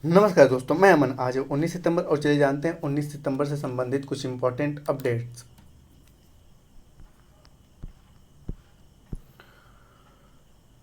नमस्कार दोस्तों, मैं अमन। आज है 19 सितंबर और चलिए जानते हैं 19 सितंबर से संबंधित कुछ इंपॉर्टेंट अपडेट्स।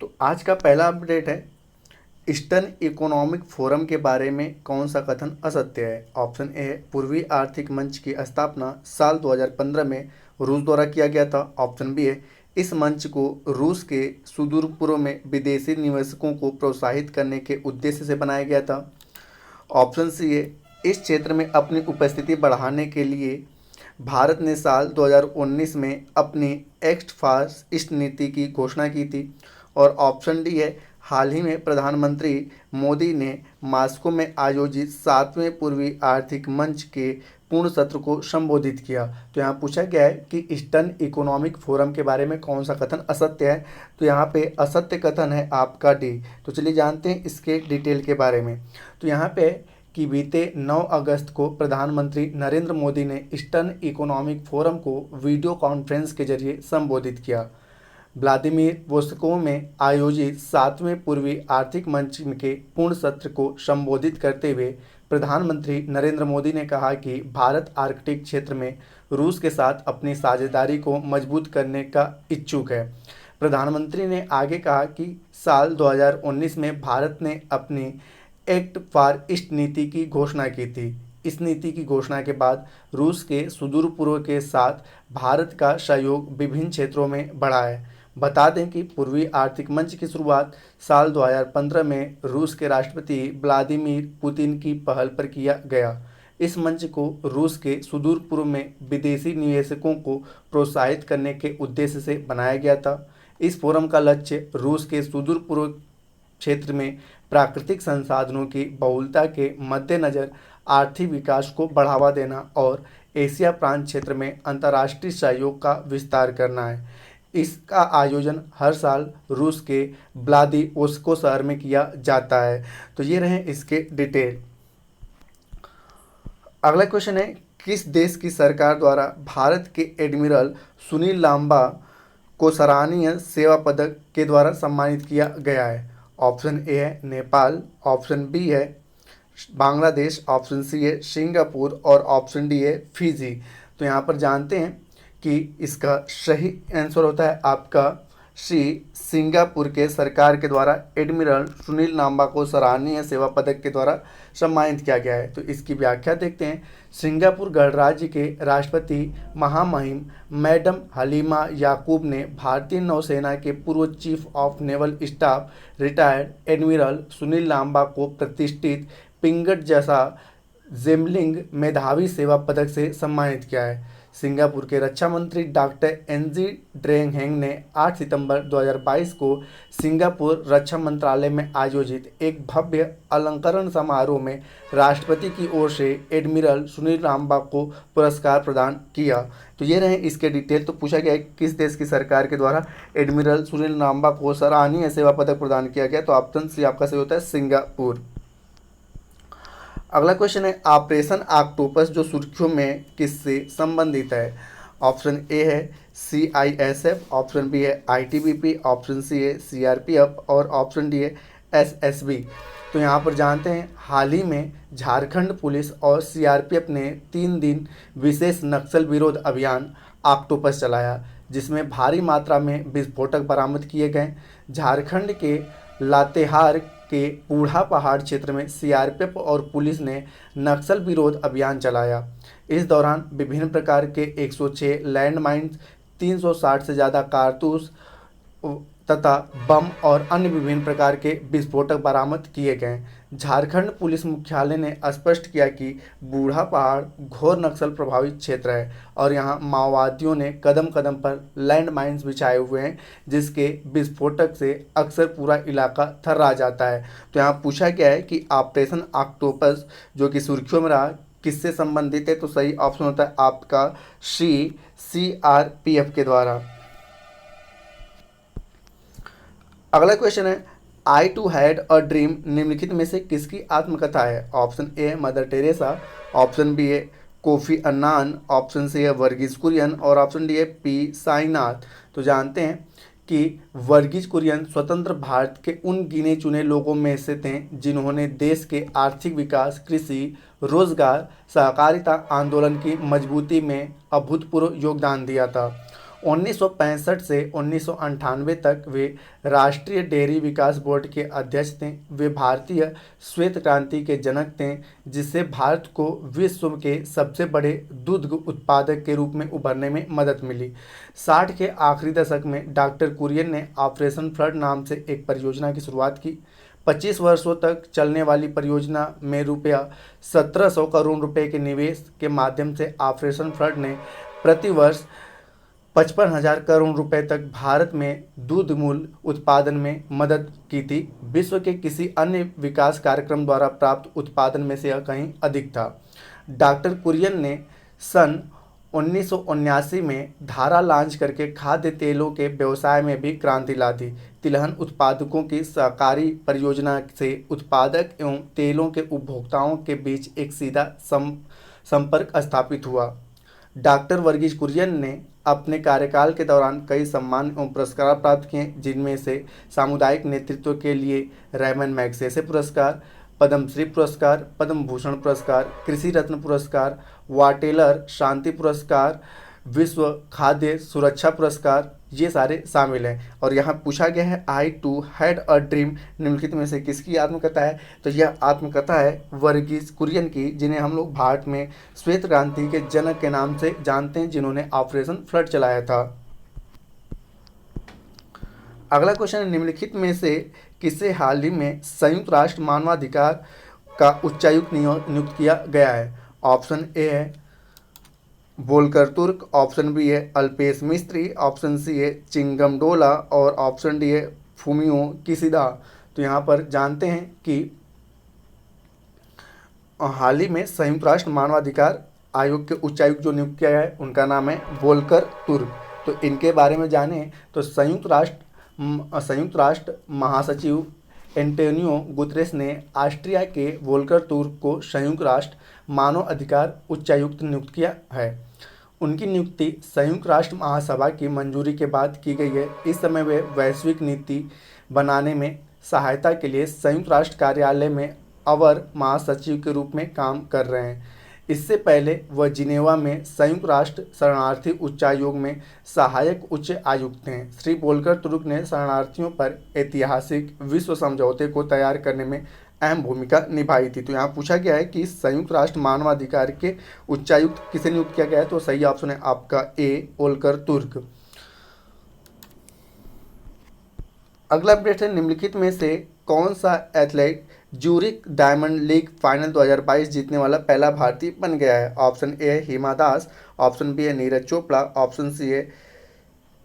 तो आज का पहला अपडेट है, ईस्टर्न इकोनॉमिक फोरम के बारे में कौन सा कथन असत्य है। ऑप्शन ए है, पूर्वी आर्थिक मंच की स्थापना साल 2015 में रूस द्वारा किया गया था। ऑप्शन बी है, इस मंच को रूस के सुदूर पूर्व में विदेशी निवेशकों को प्रोत्साहित करने के उद्देश्य से बनाया गया था। ऑप्शन सी है, इस क्षेत्र में अपनी उपस्थिति बढ़ाने के लिए भारत ने साल 2019 में अपनी एक्ट फार ईस्ट नीति की घोषणा की थी। और ऑप्शन डी है, हाल ही में प्रधानमंत्री मोदी ने मॉस्को में आयोजित 7वें पूर्वी आर्थिक मंच के पूर्ण सत्र को संबोधित किया। तो यहाँ पूछा गया है कि ईस्टर्न इकोनॉमिक फोरम के बारे में कौन सा कथन असत्य है। तो यहाँ पे असत्य कथन है आपका डी। तो चलिए जानते हैं इसके डिटेल के बारे में। तो यहाँ पे कि बीते 9 अगस्त को प्रधानमंत्री नरेंद्र मोदी ने ईस्टर्न इकोनॉमिक फोरम को वीडियो कॉन्फ्रेंस के जरिए संबोधित किया। व्लादिमीर वोस्को में आयोजित 7वें पूर्वी आर्थिक मंच के पूर्ण सत्र को संबोधित करते हुए प्रधानमंत्री नरेंद्र मोदी ने कहा कि भारत आर्कटिक क्षेत्र में रूस के साथ अपनी साझेदारी को मजबूत करने का इच्छुक है। प्रधानमंत्री ने आगे कहा कि साल 2019 में भारत ने अपनी एक्ट फॉर ईस्ट नीति की घोषणा की थी। इस नीति की घोषणा के बाद रूस के सुदूर पूर्व के साथ भारत का सहयोग विभिन्न क्षेत्रों में बढ़ा है। बता दें कि पूर्वी आर्थिक मंच की शुरुआत साल 2015 में रूस के राष्ट्रपति व्लादिमीर पुतिन की पहल पर किया गया। इस मंच को रूस के सुदूर पूर्व में विदेशी निवेशकों को प्रोत्साहित करने के उद्देश्य से बनाया गया था। इस फोरम का लक्ष्य रूस के सुदूर पूर्व क्षेत्र में प्राकृतिक संसाधनों की बहुलता के मद्देनज़र आर्थिक विकास को बढ़ावा देना और एशिया प्रांत क्षेत्र में अंतर्राष्ट्रीय सहयोग का विस्तार करना है। इसका आयोजन हर साल रूस के व्लादिवोस्टोक शहर में किया जाता है। तो ये रहे इसके डिटेल। अगला क्वेश्चन है, किस देश की सरकार द्वारा भारत के एडमिरल सुनील लांबा को सराहनीय सेवा पदक के द्वारा सम्मानित किया गया है। ऑप्शन ए है नेपाल, ऑप्शन बी है बांग्लादेश, ऑप्शन सी है सिंगापुर और ऑप्शन डी है फिजी। तो यहाँ पर जानते हैं कि इसका सही आंसर होता है आपका सी, सिंगापुर के सरकार के द्वारा एडमिरल सुनील लांबा को सराहनीय सेवा पदक के द्वारा सम्मानित किया गया है। तो इसकी व्याख्या देखते हैं। सिंगापुर गणराज्य के राष्ट्रपति महामहिम मैडम हलीमा याकूब ने भारतीय नौसेना के पूर्व chief of naval staff retired admiral Sunil Lamba को प्रतिष्ठित पिंगट जैसा जेमलिंग मेधावी सेवा पदक से सम्मानित किया है। सिंगापुर के रक्षा मंत्री डॉक्टर एनजी ड्रेंग हेंग ने 8 सितंबर 2022 को सिंगापुर रक्षा मंत्रालय में आयोजित एक भव्य अलंकरण समारोह में राष्ट्रपति की ओर से एडमिरल सुनील लांबा को पुरस्कार प्रदान किया। तो ये रहे इसके डिटेल। तो पूछा गया है किस देश की सरकार के द्वारा एडमिरल सुनील लांबा को सराहनीय सेवा पदक प्रदान किया गया। तो ऑप्शन सी आपका सही होता है, सिंगापुर। अगला क्वेश्चन है, ऑपरेशन ऑक्टोपस जो सुर्खियों में किससे संबंधित है। ऑप्शन ए है CISF, ऑप्शन बी है ITBP, ऑप्शन सी है CRPF और ऑप्शन डी है SSB। तो यहाँ पर जानते हैं हाल ही में झारखंड पुलिस और CRPF ने 3 दिन विशेष नक्सल विरोध अभियान ऑक्टोपस चलाया, जिसमें भारी मात्रा में विस्फोटक बरामद किए गए। झारखंड के लातेहार के बूढ़ा पहाड़ क्षेत्र में CRPF और पुलिस ने नक्सल विरोध अभियान चलाया। इस दौरान विभिन्न प्रकार के 106 लैंड माइन्स, 360 से ज़्यादा कारतूस तथा बम और अन्य विभिन्न प्रकार के विस्फोटक बरामद किए गए। झारखंड पुलिस मुख्यालय ने स्पष्ट किया कि बूढ़ा पहाड़ घोर नक्सल प्रभावित क्षेत्र है और यहां माओवादियों ने कदम कदम पर लैंड माइन्स बिछाए हुए हैं, जिसके विस्फोटक से अक्सर पूरा इलाका थर्रा जाता है। तो यहाँ पूछा गया है कि ऑपरेशन ऑक्टोपस जो कि सुर्खियों में रहा किससे संबंधित है। तो सही ऑप्शन होता है आपका सी, CRPF के द्वारा। अगला क्वेश्चन है, I too had a dream निम्नलिखित में से किसकी आत्मकथा है। Option A Mother Teresa, option B है कोफी अन्नान, ऑप्शन सी है वर्गीज कुरियन और ऑप्शन डी है P साईनाथ। तो जानते हैं कि वर्गीज कुरियन स्वतंत्र भारत के उन गिने चुने लोगों में से थे जिन्होंने देश के आर्थिक विकास, कृषि, रोजगार, सहकारिता आंदोलन की मजबूती में अभूतपूर्व योगदान दिया था। 1965 से 1998 तक वे राष्ट्रीय डेयरी विकास बोर्ड के अध्यक्ष थे। वे भारतीय श्वेत क्रांति के जनक थे, जिससे भारत को विश्व के सबसे बड़े दूध उत्पादक के रूप में उभरने में मदद मिली। 60 के आखिरी दशक में डॉक्टर कुरियन ने ऑपरेशन फ्लड नाम से एक परियोजना की शुरुआत की। 25 वर्षों तक चलने वाली परियोजना में रुपया 1700 करोड़ रुपए के निवेश के माध्यम से ऑपरेशन फ्लड ने प्रतिवर्ष 55,000 करोड़ रुपए तक भारत में दूध मूल्य उत्पादन में मदद की थी। विश्व के किसी अन्य विकास कार्यक्रम द्वारा प्राप्त उत्पादन में से यह कहीं अधिक था। डॉक्टर कुरियन ने सन 1979 में धारा लॉन्च करके खाद्य तेलों के व्यवसाय में भी क्रांति ला दी। तिलहन उत्पादकों की सहकारी परियोजना से उत्पादक एवं तेलों के उपभोक्ताओं के बीच एक सीधा संपर्क स्थापित हुआ। डॉक्टर वर्गीज कुरियन ने अपने कार्यकाल के दौरान कई सम्मान एवं पुरस्कार प्राप्त किए, जिनमें से सामुदायिक नेतृत्व के लिए रैमन मैग्सेसे पुरस्कार, पद्मश्री पुरस्कार, पद्म भूषण पुरस्कार, कृषि रत्न पुरस्कार, वाटेलर शांति पुरस्कार, विश्व खाद्य सुरक्षा पुरस्कार, ये सारे शामिल हैं। और यहाँ पूछा गया है I too had a dream निम्नलिखित में से किसकी आत्मकथा है, तो यह आत्मकथा है वर्गीज कुरियन की, जिन्हें हम लोग भारत में श्वेत क्रांति के जनक के नाम से जानते हैं, जिन्होंने ऑपरेशन फ्लड चलाया था। अगला क्वेश्चन है, निम्नलिखित में से किसे हाल ही में संयुक्त राष्ट्र मानवाधिकार का उच्चायुक्त नियुक्त किया गया है। ऑप्शन ए है वोल्कर तुर्क, ऑप्शन बी है अल्पेश मिस्त्री, ऑप्शन सी है चिंगम डोला और ऑप्शन डी है फूमियो किशिदा। तो यहाँ पर जानते हैं कि हाल ही में संयुक्त राष्ट्र मानवाधिकार आयोग के उच्चायुक्त जो नियुक्त किया गया है उनका नाम है वोल्कर तुर्क। तो इनके बारे में जानें तो संयुक्त राष्ट्र महासचिव एंटोनियो गुतरेस ने ऑस्ट्रिया के वोल्कर तुर्क को संयुक्त राष्ट्र मानव अधिकार उच्चायुक्त नियुक्त किया है। उनकी नियुक्ति संयुक्त राष्ट्र महासभा की मंजूरी के बाद की गई है। इस समय वे वैश्विक नीति बनाने में सहायता के लिए संयुक्त राष्ट्र कार्यालय में अवर महासचिव के रूप में काम कर रहे हैं। इससे पहले वह जिनेवा में संयुक्त राष्ट्र शरणार्थी उच्चायोग में सहायक उच्च आयुक्त थे। श्री वोल्कर तुर्क ने शरणार्थियों पर ऐतिहासिक विश्व समझौते को तैयार करने में अहम भूमिका निभाई थी। तो यहाँ पूछा गया है कि संयुक्त राष्ट्र मानवाधिकार के उच्चायुक्त किसे नियुक्त किया गया है, तो सही ऑप्शन है आपका ए वोल्कर तुर्क। अगला अपडेट है, निम्नलिखित में से कौन सा athlete Zurich diamond league final 2022 जीतने वाला पहला भारतीय बन गया है। ऑप्शन ए है हिमा दास, ऑप्शन बी है नीरज चोपड़ा, ऑप्शन सी है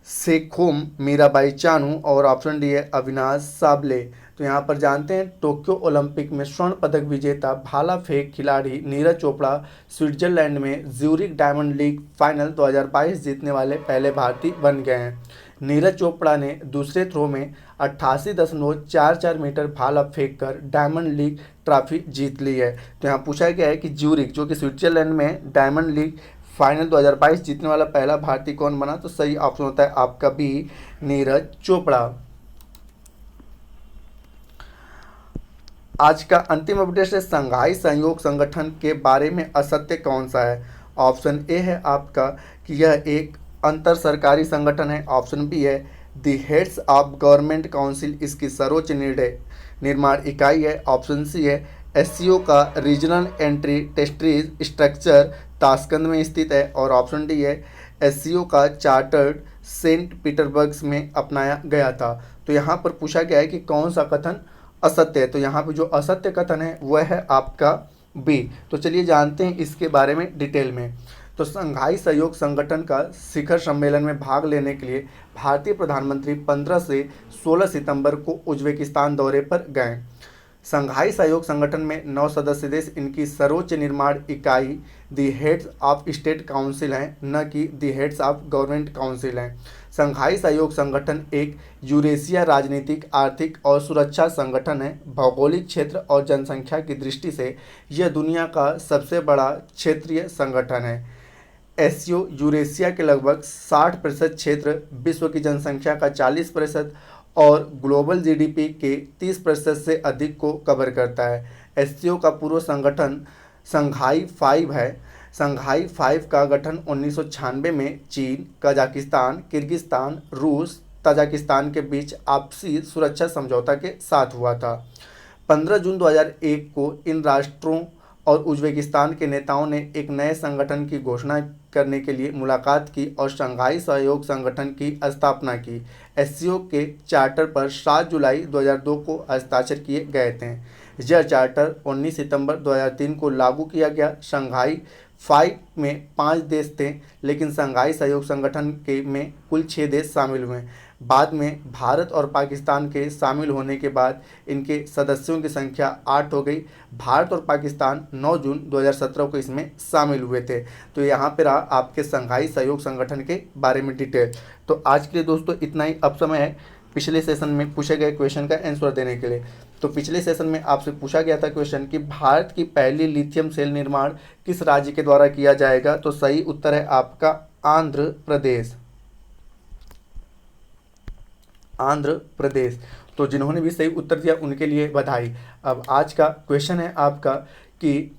सेखोम मीराबाई चानू और ऑप्शन डी है अविनाश साबले। तो यहाँ पर जानते हैं टोक्यो ओलंपिक में स्वर्ण पदक विजेता भाला फेंक खिलाड़ी नीरज चोपड़ा स्विट्जरलैंड में ज्यूरिख डायमंड लीग फाइनल 2022 जीतने वाले पहले भारतीय बन गए हैं। नीरज चोपड़ा ने दूसरे थ्रो में 88.44 मीटर भाला फेंक कर डायमंड लीग ट्रॉफी जीत ली है। तो यहाँ पूछा गया है कि ज्यूरिख जो कि स्विट्जरलैंड में डायमंड लीग फाइनल 2022 जीतने वाला पहला भारतीय कौन बना, तो सही ऑप्शन होता है आपका बी नीरज चोपड़ा। आज का अंतिम अपडेट है, संघाई सहयोग संगठन के बारे में असत्य कौन सा है। ऑप्शन ए है आपका कि यह एक अंतर सरकारी संगठन है, ऑप्शन बी है दी हेड्स ऑफ गवर्नमेंट काउंसिल इसकी सर्वोच्च निर्माण इकाई है, ऑप्शन सी है एससीओ का रीजनल एंट्री टेस्ट्रीज स्ट्रक्चर ताशकंद में स्थित है और ऑप्शन डी है एससीओ का चार्टर्ड सेंट पीटर्सबर्ग में अपनाया गया था। तो यहाँ पर पूछा गया है कि कौन सा कथन असत्य है, तो यहाँ पे जो असत्य कथन है वह है आपका बी। तो चलिए जानते हैं इसके बारे में डिटेल में। तो संघाई सहयोग संगठन का शिखर सम्मेलन में भाग लेने के लिए भारतीय प्रधानमंत्री 15 से 16 सितंबर को उज्बेकिस्तान दौरे पर गए। संघाई सहयोग संगठन में 9 सदस्य देश इनकी सर्वोच्च निर्माण इकाई दी हेड्स ऑफ स्टेट काउंसिल हैं, न कि दी हेड्स ऑफ गवर्नमेंट काउंसिल हैं। संघाई सहयोग संगठन एक यूरेशिया राजनीतिक, आर्थिक और सुरक्षा संगठन है। भौगोलिक क्षेत्र और जनसंख्या की दृष्टि से यह दुनिया का सबसे बड़ा क्षेत्रीय संगठन है। एशियो यूरेशिया के लगभग 60% क्षेत्र, विश्व की जनसंख्या का 40% और ग्लोबल जीडीपी के 30% से अधिक को कवर करता है। एससीओ का पूर्व संगठन संघाई 5 है। संघाई 5 का गठन 1996 में चीन, कजाकिस्तान, किर्गिस्तान, रूस, तजाकिस्तान के बीच आपसी सुरक्षा समझौता के साथ हुआ था। 15 जून 2001 को इन राष्ट्रों और उज्बेकिस्तान के नेताओं ने एक नए संगठन की घोषणा करने के लिए मुलाकात की और शंघाई सहयोग संगठन की स्थापना की। एससीओ के चार्टर पर 7 जुलाई 2002 को हस्ताक्षर किए गए थे। यह चार्टर 19 सितंबर 2003 को लागू किया गया। शंघाई 5 में 5 देश थे, लेकिन शंघाई सहयोग संगठन के में कुल 6 देश शामिल हुए। बाद में भारत और पाकिस्तान के शामिल होने के बाद इनके सदस्यों की संख्या 8 हो गई। भारत और पाकिस्तान 9 जून 2017 को इसमें शामिल हुए थे। तो यहाँ पर रहा आपके शंघाई सहयोग संगठन के बारे में डिटेल। तो आज के लिए दोस्तों इतना ही। अब समय है पिछले सेशन में पूछे गए क्वेश्चन का आंसर देने के लिए। तो पिछले सेशन में आपसे पूछा गया था क्वेश्चन कि भारत की पहली लिथियम सेल निर्माण किस राज्य के द्वारा किया जाएगा। तो सही उत्तर है आपका आंध्र प्रदेश। आंध्र प्रदेश। तो जिन्होंने भी सही उत्तर दिया उनके लिए बधाई। अब आज का क्वेश्चन है आपका कि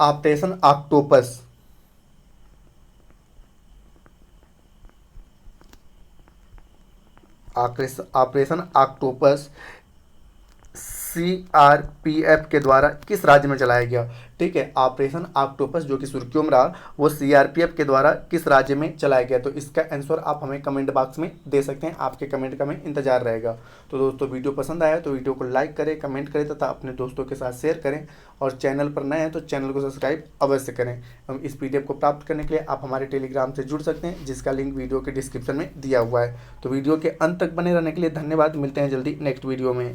operation octopus operation octopus CRPF के द्वारा किस राज्य में चलाया गया। ठीक है, ऑपरेशन ऑक्टोपस जो कि सुर्खियों में रहा वो सीआरपीएफ के द्वारा किस राज्य में चलाया गया। तो इसका आंसर आप हमें कमेंट बॉक्स में दे सकते हैं। आपके कमेंट का हमें इंतजार रहेगा। तो दोस्तों वीडियो पसंद आया तो वीडियो को लाइक करें, कमेंट करें तथा अपने दोस्तों के साथ शेयर करें। और चैनल पर नए हैं तो चैनल को सब्सक्राइब अवश्य करें। हम इस पीडीएफ को प्राप्त करने के लिए आप हमारे टेलीग्राम से जुड़ सकते हैं, जिसका लिंक वीडियो के डिस्क्रिप्शन में दिया हुआ है। तो वीडियो के अंत तक बने रहने के लिए धन्यवाद। मिलते हैं जल्दी नेक्स्ट वीडियो में।